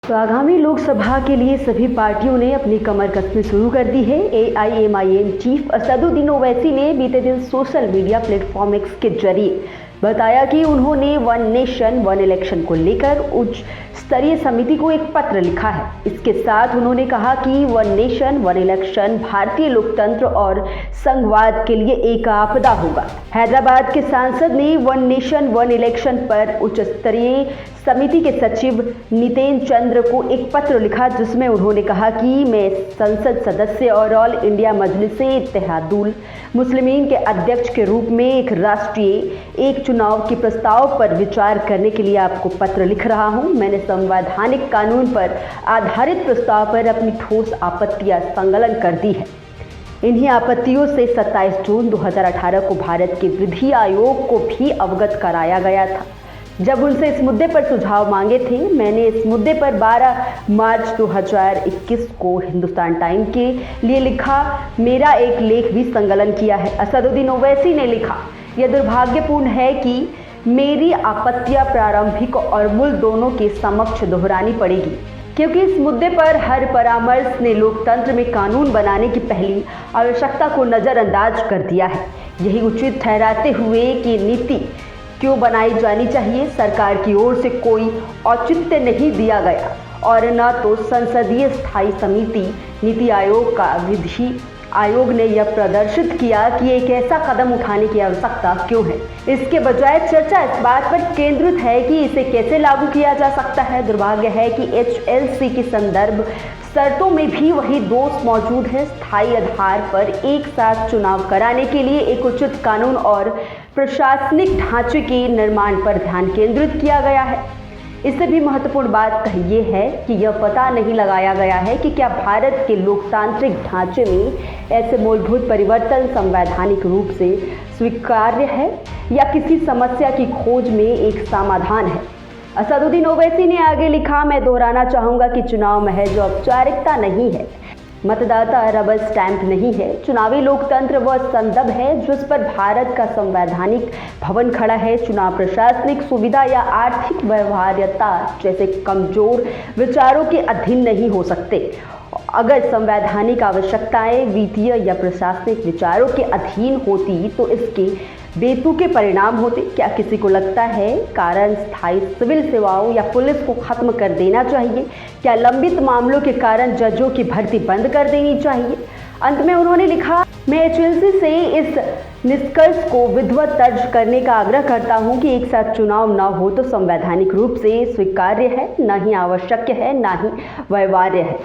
तो आगामी लोकसभा के लिए सभी पार्टियों ने अपनी कमर कसनी शुरू कर दी है। एआईएमआईएम चीफ असदुद्दीन ओवैसी ने बीते दिन सोशल मीडिया प्लेटफॉर्म एक्स के जरिए बताया कि उन्होंने वन नेशन वन इलेक्शन को लेकर उच्च स्तरीय समिति को एक पत्र लिखा है। इसके साथ उन्होंने कहा कि वन नेशन वन इलेक्शन भारतीय लोकतंत्र और संघवाद के लिए एक आपदा होगा। हैदराबाद के सांसद ने वन नेशन वन इलेक्शन पर उच्च स्तरीय समिति के सचिव नितेन चंद्र को एक पत्र लिखा, जिसमें उन्होंने कहा कि मैं संसद सदस्य और ऑल इंडिया मजलिसे इत्तेहादुल मुस्लिमीन के अध्यक्ष के रूप में एक राष्ट्रीय एक चुनाव के प्रस्ताव पर विचार करने के लिए आपको पत्र लिख रहा हूं। मैंने संवैधानिक कानून पर आधारित प्रस्ताव पर अपनी ठोस आपत्तियां संकलन कर दी है। इन्हीं आपत्तियों से 27 जून 2018 को भारत के विधि आयोग को भी अवगत कराया गया था। जब उनसे इस मुद्दे पर सुझाव मांगे थे, मैंने इस मुद्दे पर 12 मार्च 2021 को हिंदुस्तान टाइम के लिए लिखा मेरा एक लेख भी संकलन किया है। असदुद्दीन ओवैसी ने लिखा, यह दुर्भाग्यपूर्ण है कि मेरी आपत्तियां प्रारंभिक और मूल दोनों के समक्ष दोहरानी पड़ेगी, क्योंकि इस मुद्दे पर हर परामर्श ने लोकतंत्र में कानून बनाने की पहली आवश्यकता को नज़रअंदाज कर दिया है। यही उचित ठहराते हुए कि नीति क्यों बनाई जानी चाहिए, सरकार की ओर से कोई औचित्य नहीं दिया गया और न तो संसदीय स्थायी समिति नीति आयोग का विधि आयोग ने यह प्रदर्शित किया कि एक ऐसा कदम उठाने की आवश्यकता क्यों है। इसके बजाय चर्चा इस बात पर केंद्रित है कि इसे कैसे लागू किया जा सकता है। दुर्भाग्य है कि HLC की संदर्भ शर्तों में भी वही दोष मौजूद है। स्थायी आधार पर एक साथ चुनाव कराने के लिए एक उचित कानून और प्रशासनिक ढांचे के निर्माण पर ध्यान केंद्रित किया गया है। इससे भी महत्वपूर्ण बात ये है कि यह पता नहीं लगाया गया है कि क्या भारत के लोकतांत्रिक ढांचे में ऐसे मूलभूत परिवर्तन संवैधानिक रूप से स्वीकार्य है या किसी समस्या की खोज में एक समाधान है। असदुद्दीन ओवैसी ने आगे लिखा, मैं दोहराना चाहूँगा कि चुनाव महज औपचारिकता नहीं है, मतदाता रबर स्टैंप नहीं है। चुनावी लोकतंत्र वह संदर्भ है जिस पर भारत का संवैधानिक भवन खड़ा है। चुनाव प्रशासनिक सुविधा या आर्थिक व्यवहार्यता जैसे कमजोर विचारों के अधीन नहीं हो सकते। अगर संवैधानिक आवश्यकताएं वित्तीय या प्रशासनिक विचारों के अधीन होती तो इसके बेतुके परिणाम होते। क्या किसी को लगता है कारण स्थायी सिविल सेवाओं या पुलिस को खत्म कर देना चाहिए? क्या लंबित मामलों के कारण जजों की भर्ती बंद कर देनी चाहिए? अंत में उन्होंने लिखा, मैं HLC से इस निष्कर्ष को विधिवत दर्ज करने का आग्रह करता हूं कि एक साथ चुनाव न हो तो संवैधानिक रूप से स्वीकार्य है, न ही आवश्यक है, न ही व्यवहार्य है।